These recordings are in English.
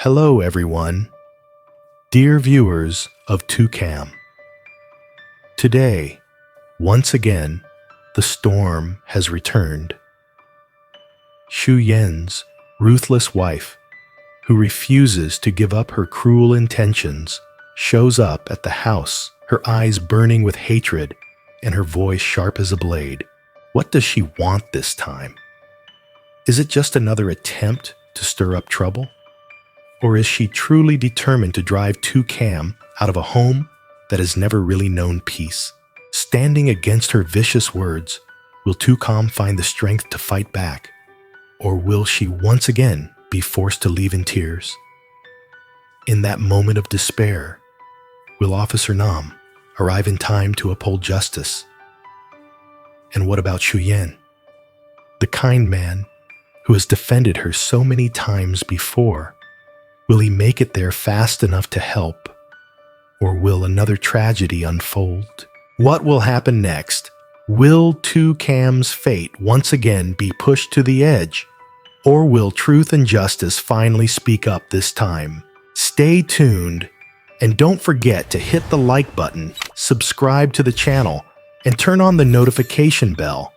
Hello everyone, dear viewers of lytucam. Today, once again, the storm has returned. Xu Yan's ruthless wife, who refuses to give up her cruel intentions, shows up at the house, her eyes burning with hatred and her voice sharp as a blade. What does she want this time? Is it just another attempt to stir up trouble? Or is she truly determined to drive lytucam out of a home that has never really known peace? Standing against her vicious words, will lytucam find the strength to fight back? Or will she once again be forced to leave in tears? In that moment of despair, will Officer Nam arrive in time to uphold justice? And what about Xu Yan, the kind man who has defended her so many times before? Will he make it there fast enough to help? Or will another tragedy unfold? What will happen next? Will lytucam's fate once again be pushed to the edge? Or will truth and justice finally speak up this time? Stay tuned, and don't forget to hit the like button, subscribe to the channel, and turn on the notification bell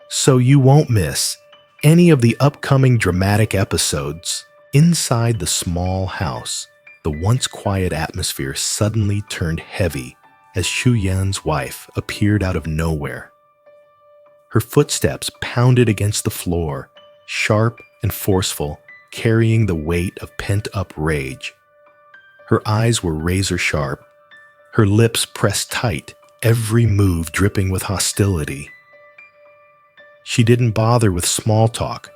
so you won't miss any of the upcoming dramatic episodes. Inside the small house, the once quiet atmosphere suddenly turned heavy as Xu Yan's wife appeared out of nowhere. Her footsteps pounded against the floor, sharp and forceful, carrying the weight of pent-up rage. Her eyes were razor-sharp, her lips pressed tight, every move dripping with hostility. She didn't bother with small talk,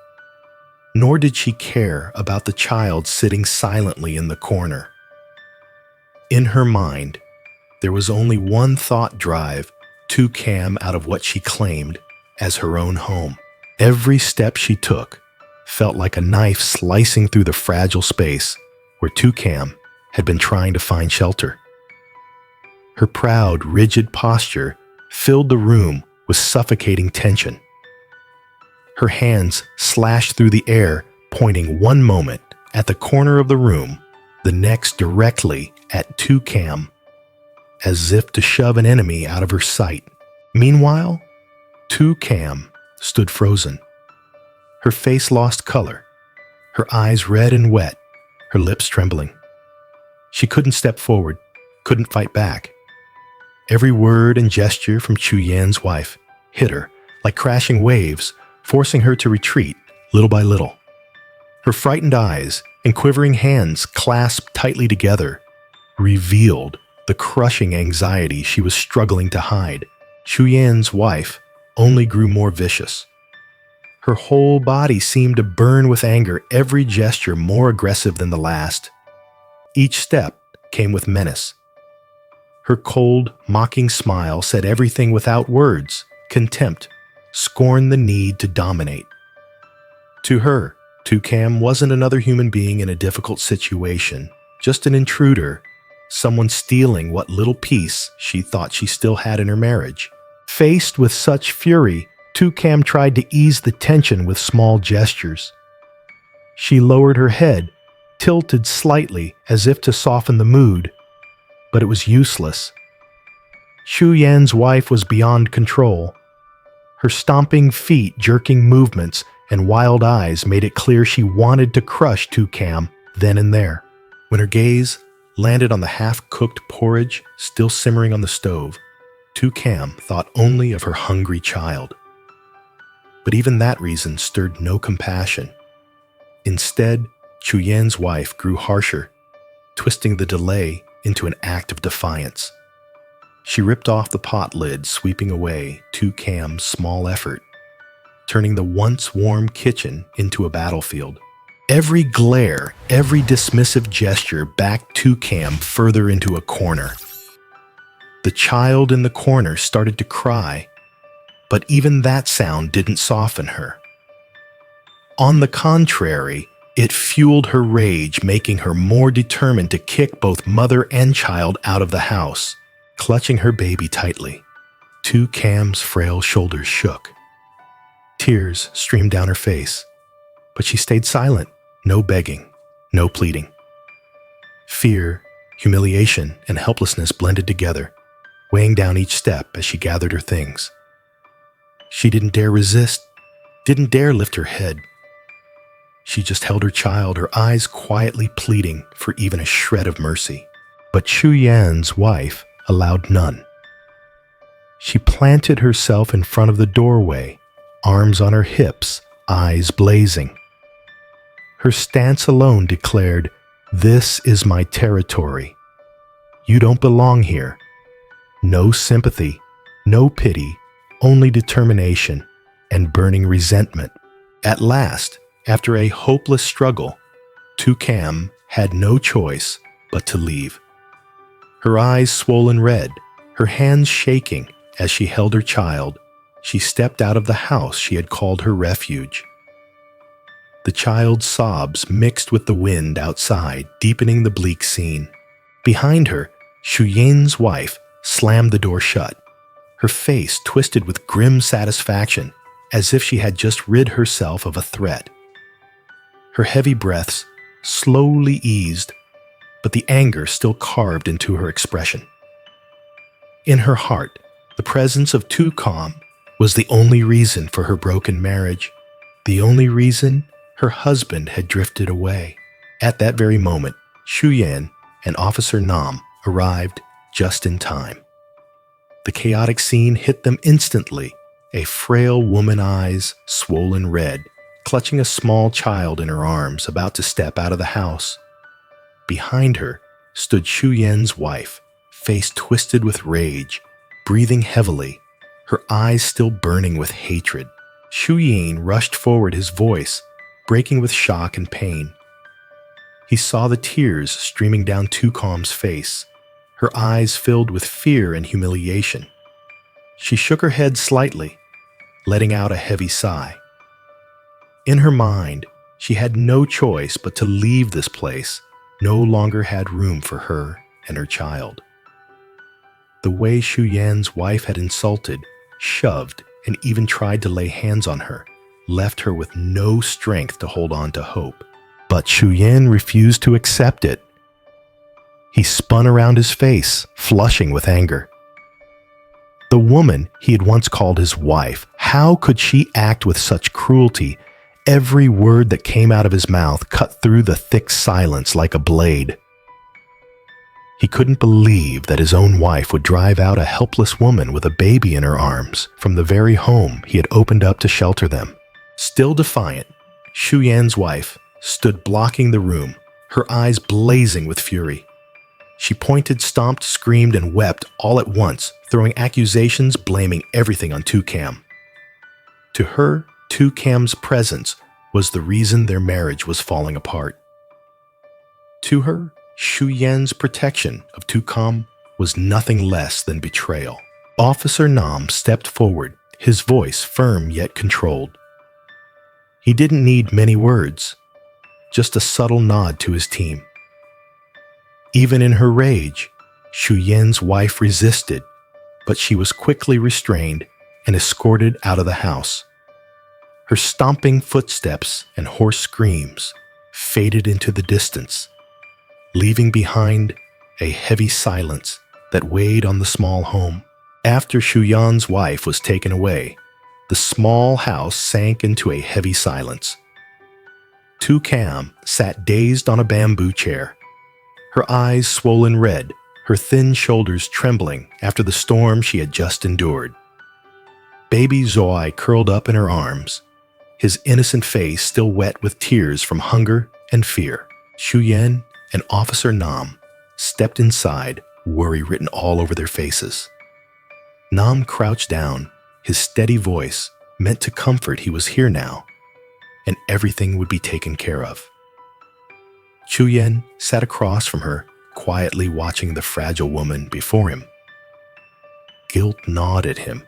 nor did she care about the child sitting silently in the corner. In her mind, there was only one thought drive lytucam out of what she claimed as her own home. Every step she took felt like a knife slicing through the fragile space where lytucam had been trying to find shelter. Her proud, rigid posture filled the room with suffocating tension. Her hands slashed through the air, pointing one moment at the corner of the room, the next directly at lytucam, as if to shove an enemy out of her sight. Meanwhile, lytucam stood frozen. Her face lost color, her eyes red and wet, her lips trembling. She couldn't step forward, couldn't fight back. Every word and gesture from Xu Yan's wife hit her like crashing waves, forcing her to retreat little by little. Her frightened eyes and quivering hands clasped tightly together revealed the crushing anxiety she was struggling to hide. Xu Yan's wife only grew more vicious. Her whole body seemed to burn with anger, every gesture more aggressive than the last. Each step came with menace. Her cold, mocking smile said everything without words: contempt, scorn, the need to dominate. To her, lytucam wasn't another human being in a difficult situation, just an intruder, someone stealing what little peace she thought she still had in her marriage. Faced with such fury, lytucam tried to ease the tension with small gestures. She lowered her head, tilted slightly as if to soften the mood, but it was useless. Xu Yan's wife was beyond control. Her stomping feet, jerking movements, and wild eyes made it clear she wanted to crush lytucam then and there. When her gaze landed on the half-cooked porridge still simmering on the stove, lytucam thought only of her hungry child. But even that reason stirred no compassion. Instead, Xu Yan's wife grew harsher, twisting the delay into an act of defiance. She ripped off the pot lid, sweeping away lytucam's small effort, turning the once warm kitchen into a battlefield. Every glare, every dismissive gesture backed lytucam further into a corner. The child in the corner started to cry, but even that sound didn't soften her. On the contrary, it fueled her rage, making her more determined to kick both mother and child out of the house. Clutching her baby tightly, lytucam's frail shoulders shook. Tears streamed down her face, but she stayed silent, no begging, No pleading. Fear, humiliation, and helplessness blended together, weighing down each step as she gathered her things. She didn't dare resist, didn't dare lift her head. She just held her child, her eyes quietly pleading for even a shred of mercy. But Shu Yan's wife allowed none. She planted herself in front of the doorway, arms on her hips, eyes blazing. Her stance alone declared, "This is my territory. You don't belong here." No sympathy, no pity, only determination and burning resentment. At last, after a hopeless struggle, lytucam had no choice but to leave. Her eyes swollen red, her hands shaking as she held her child, she stepped out of the house she had called her refuge. The child's sobs mixed with the wind outside, deepening the bleak scene. Behind her, Shu Yan's wife slammed the door shut, her face twisted with grim satisfaction, as if she had just rid herself of a threat. Her heavy breaths slowly eased, but the anger still carved into her expression. In her heart, the presence of lytucam was the only reason for her broken marriage, the only reason her husband had drifted away. At that very moment, Shu Yan and Officer Nam arrived just in time. The chaotic scene hit them instantly, a frail woman, eyes swollen red, clutching a small child in her arms, about to step out of the house. Behind her stood Shu Yan's wife, face twisted with rage, breathing heavily, her eyes still burning with hatred. Shu Yan rushed forward, his voice breaking with shock and pain. He saw the tears streaming down lytucam's face, her eyes filled with fear and humiliation. She shook her head slightly, letting out a heavy sigh. In her mind, she had no choice but to leave this place, no longer had room for her and her child. The way Shu Yan's wife had insulted, shoved, and even tried to lay hands on her left her with no strength to hold on to hope. But Shu Yan refused to accept it. He spun around his face, flushing with anger. The woman he had once called his wife, how could she act with such cruelty? Every word that came out of his mouth cut through the thick silence like a blade. He couldn't believe that his own wife would drive out a helpless woman with a baby in her arms from the very home he had opened up to shelter them. Still defiant, Shu Yan's wife stood blocking the room, her eyes blazing with fury. She pointed, stomped, screamed, and wept all at once, throwing accusations, blaming everything on lytucam. To her, lytucam's presence was the reason their marriage was falling apart. To her, Shu Yan's protection of lytucam was nothing less than betrayal. Officer Nam stepped forward, his voice firm yet controlled. He didn't need many words, just a subtle nod to his team. Even in her rage, Shu Yan's wife resisted, but she was quickly restrained and escorted out of the house. Her stomping footsteps and hoarse screams faded into the distance, leaving behind a heavy silence that weighed on the small home. After Shu Yan's wife was taken away, the small house sank into a heavy silence. lytucam sat dazed on a bamboo chair, her eyes swollen red, her thin shoulders trembling after the storm she had just endured. Baby Zoai curled up in her arms, his innocent face still wet with tears from hunger and fear. Shu Yan and Officer Nam stepped inside, worry written all over their faces. Nam crouched down, his steady voice meant to comfort. He was here now, and everything would be taken care of. Shu Yan sat across from her, quietly watching the fragile woman before him. Guilt gnawed at him.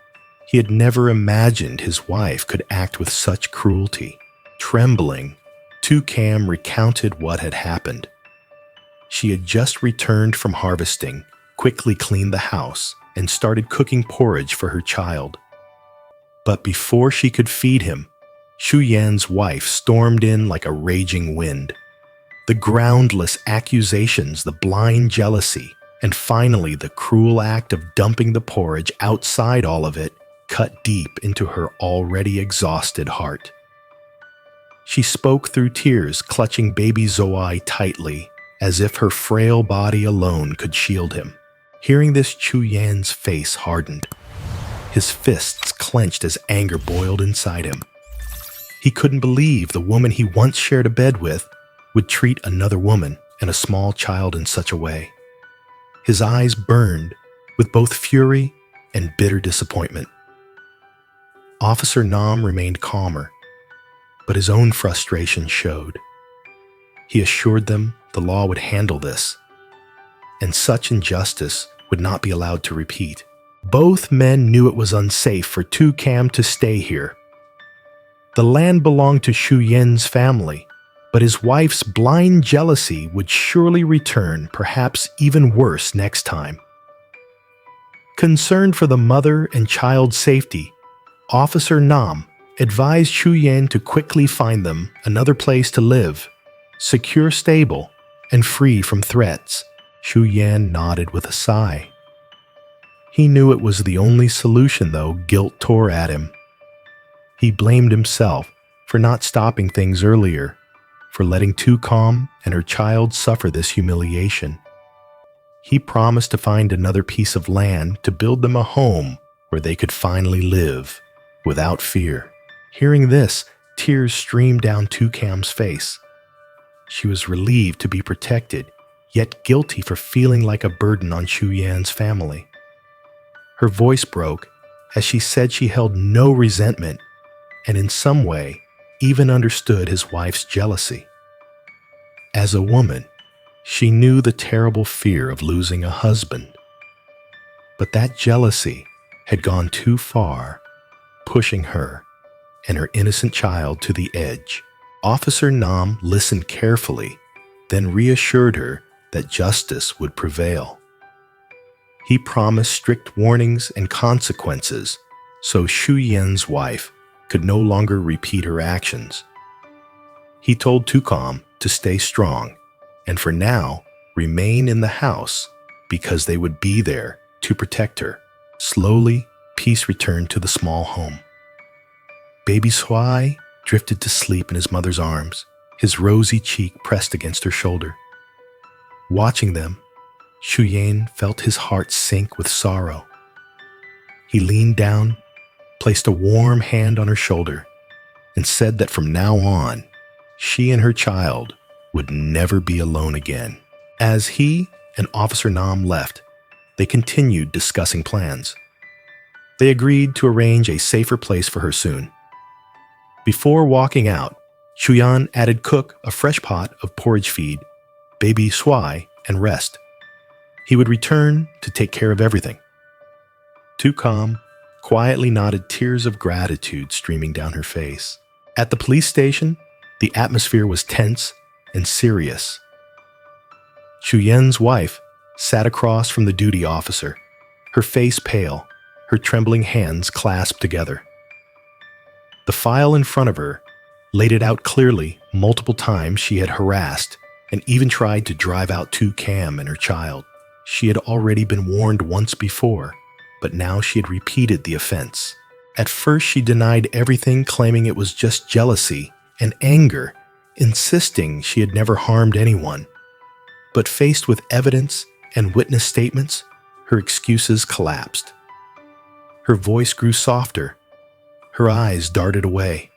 He had never imagined his wife could act with such cruelty. Trembling, lytucam recounted what had happened. She had just returned from harvesting, quickly cleaned the house, and started cooking porridge for her child. But before she could feed him, Shu Yan's wife stormed in like a raging wind. The The groundless accusations, the blind jealousy, and finally the cruel act of dumping the porridge outside all of it cut deep into her already exhausted heart. She spoke through tears, clutching baby Zoai tightly, as if her frail body alone could shield him. Hearing this, Chu Yan's face hardened. His fists clenched as anger boiled inside him. He couldn't believe the woman he once shared a bed with would treat another woman and a small child in such a way. His eyes burned with both fury and bitter disappointment. Officer Nam remained calmer, but his own frustration showed. He assured them the law would handle this, and such injustice would not be allowed to repeat. Both men knew it was unsafe for lytucam to stay here. The land belonged to Xu Yan's family, but his wife's blind jealousy would surely return, perhaps even worse next time. Concerned for the mother and child's safety, Officer Nam advised Xu Yan to quickly find them another place to live, secure, stable, and free from threats. Xu Yan nodded with a sigh. He knew it was the only solution, though guilt tore at him. He blamed himself for not stopping things earlier, for letting lytucam and her child suffer this humiliation. He promised to find another piece of land to build them a home where they could finally live without fear. Hearing this, tears streamed down lytucam's face. She was relieved to be protected, yet guilty for feeling like a burden on Xu Yan's family. Her voice broke as she said she held no resentment and in some way even understood his wife's jealousy. As a woman, she knew the terrible fear of losing a husband. But that jealousy had gone too far, pushing her and her innocent child to the edge. Officer Nam listened carefully, then reassured her that justice would prevail. He promised strict warnings and consequences so Xu Yan's wife could no longer repeat her actions. He told lytucam to stay strong and for now remain in the house because they would be there to protect her. Slowly, peace returned to the small home. Baby Zoai drifted to sleep in his mother's arms, his rosy cheek pressed against her shoulder. Watching them, Xu Yan felt his heart sink with sorrow. He leaned down, placed a warm hand on her shoulder, and said that from now on, she and her child would never be alone again. As he and Officer Nam left, they continued discussing plans. They agreed to arrange a safer place for her soon. Before walking out, Xu Yan added cook a fresh pot of porridge feed, baby Zoai, and rest. He would return to take care of everything. lytucam quietly nodded, tears of gratitude streaming down her face. At the police station, the atmosphere was tense and serious. Xu Yan's wife sat across from the duty officer, her face pale, her trembling hands clasped together. The file in front of her laid it out clearly multiple times she had harassed and even tried to drive out lytucam and her child. She had already been warned once before, but now she had repeated the offense. At first she denied everything, claiming it was just jealousy and anger, insisting she had never harmed anyone. But faced with evidence and witness statements, her excuses collapsed. Her voice grew softer. Her eyes darted away.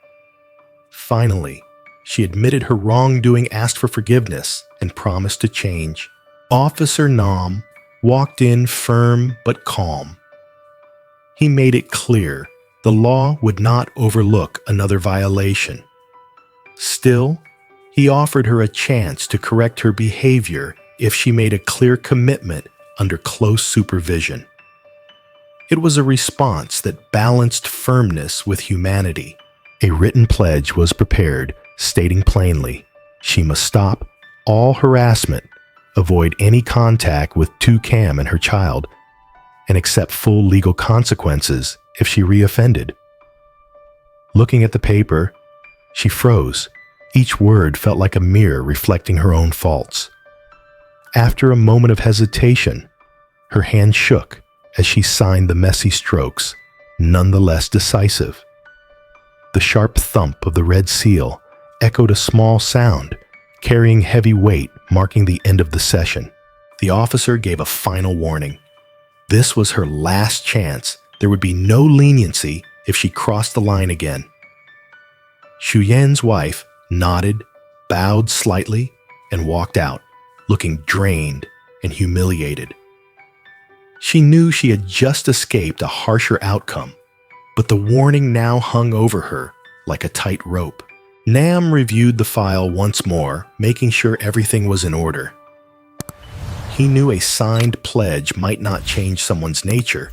Finally, she admitted her wrongdoing, asked for forgiveness, and promised to change. Officer Nam walked in firm but calm. He made it clear the law would not overlook another violation. Still, he offered her a chance to correct her behavior if she made a clear commitment under close supervision. It was a response that balanced firmness with humanity. A written pledge was prepared, stating plainly she must stop all harassment, avoid any contact with lytucam and her child, and accept full legal consequences if she reoffended. Looking at the paper, she froze, Each word felt like a mirror reflecting her own faults. After a moment of hesitation, her hand shook as she signed the messy strokes, nonetheless decisive. The sharp thump of the red seal echoed a small sound, carrying heavy weight, marking the end of the session. The officer gave a final warning. This was her last chance. There would be no leniency if she crossed the line again. Xu Yan's wife nodded, bowed slightly, and walked out, looking drained and humiliated. She knew she had just escaped a harsher outcome, but the warning now hung over her like a tight rope. Nam reviewed the file once more, making sure everything was in order. He knew a signed pledge might not change someone's nature,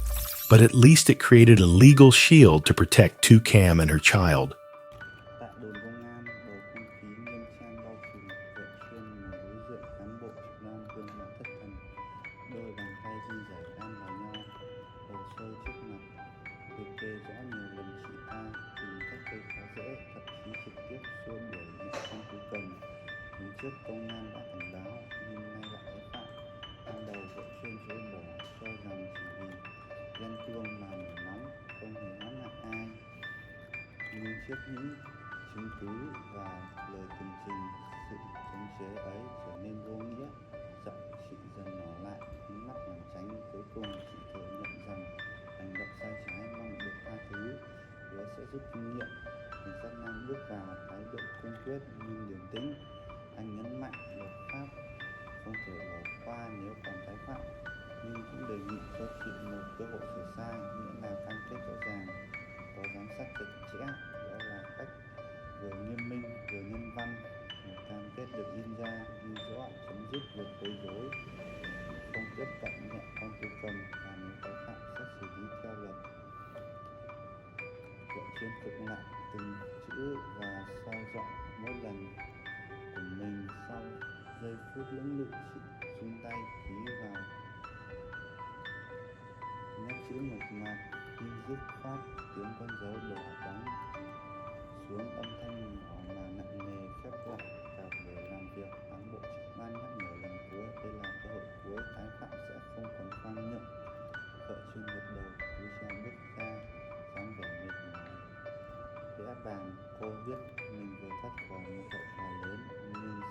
but at least it created a legal shield to protect Lytucam and her child. Tại đồn công an, bầu không khí nghiêm trang bao trùm. Vợ Chuyên ngồi đối diện cán bộ trực ban gương mặt thất thần, đôi bàn tay run rẩy đan vào nhau. Hồ sơ trước mặt liệt kê rõ nhiều lần chị ta tìm cách gây khó dễ, thậm chí trực tiếp xua đuổi mẹ con Lytucam. Lần trước công an đã cảnh báo, nhưng nay lại tái phạm. Ban đầu vợ Chuyên chối bỏ, cho rằng chỉ vì ghen tuông mà nổi nóng, không hề oán hận ai. Nhưng trước những chứng cứ và lời tường trình, sự chống chế ấy trở nên vô nghĩa. Giọng chị dần nhỏ lại, ánh mắt lảng tránh. Cuối cùng chị thừa nhận rằng hành động sai trái, mong được tha thứ, hứa sẽ rút kinh nghiệm. Cảnh sát Nam bước vào thái độ cương quyết nhưng điềm tĩnh. Anh nhấn mạnh luật pháp không thể bỏ qua nếu còn tái phạm, nhưng cũng đề nghị cho chị một cơ hội sửa sai, nghĩa là cam kết rõ ràng, có giám sát chặt chẽ. Đó là cách vừa nghiêm minh vừa nhân văn. Một cam kết được in ra ghi rõ chấm dứt việc quấy rối, không tiếp cận mẹ con Lytucam, và nếu tái phạm sẽ xử lý theo luật. Vợ Chuyên cực lại từng chữ và soi dọn mỗi lần của mình. Sau giây phút lưỡng lự, chị run tay ký vào nét chữ mộc mạc nhưng dứt khoát. Tiếng con dấu đỏ bóng xuống, âm thanh nhỏ mà nặng nề khép lại cả buổi làm việc. Cán bộ trực ban nhắc nhở lần cuối, đây là cơ hội cuối, tái phạm sẽ không còn khoan nhượng. Vợ Chuyên gật đầu, cúi chào bước ra, dáng vẻ mệt mỏi. Vẽ bàn, cô biết mình vừa thoát khỏi một hậu quả lớn, nhưng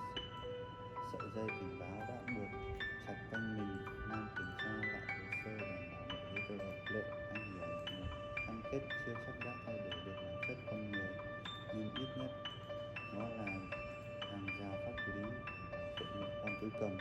sợi dây cảnh báo đã buộc chặt quanh mình. Nam kiểm tra lại hồ sơ đảm bảo mọi giấy tờ hợp lệ. Anh hiểu một cam kết chưa chắc đã thay đổi được bản chất con người, nhưng ít nhất nó là hàng rào pháp lý bảo vệ mẹ con Lytucam.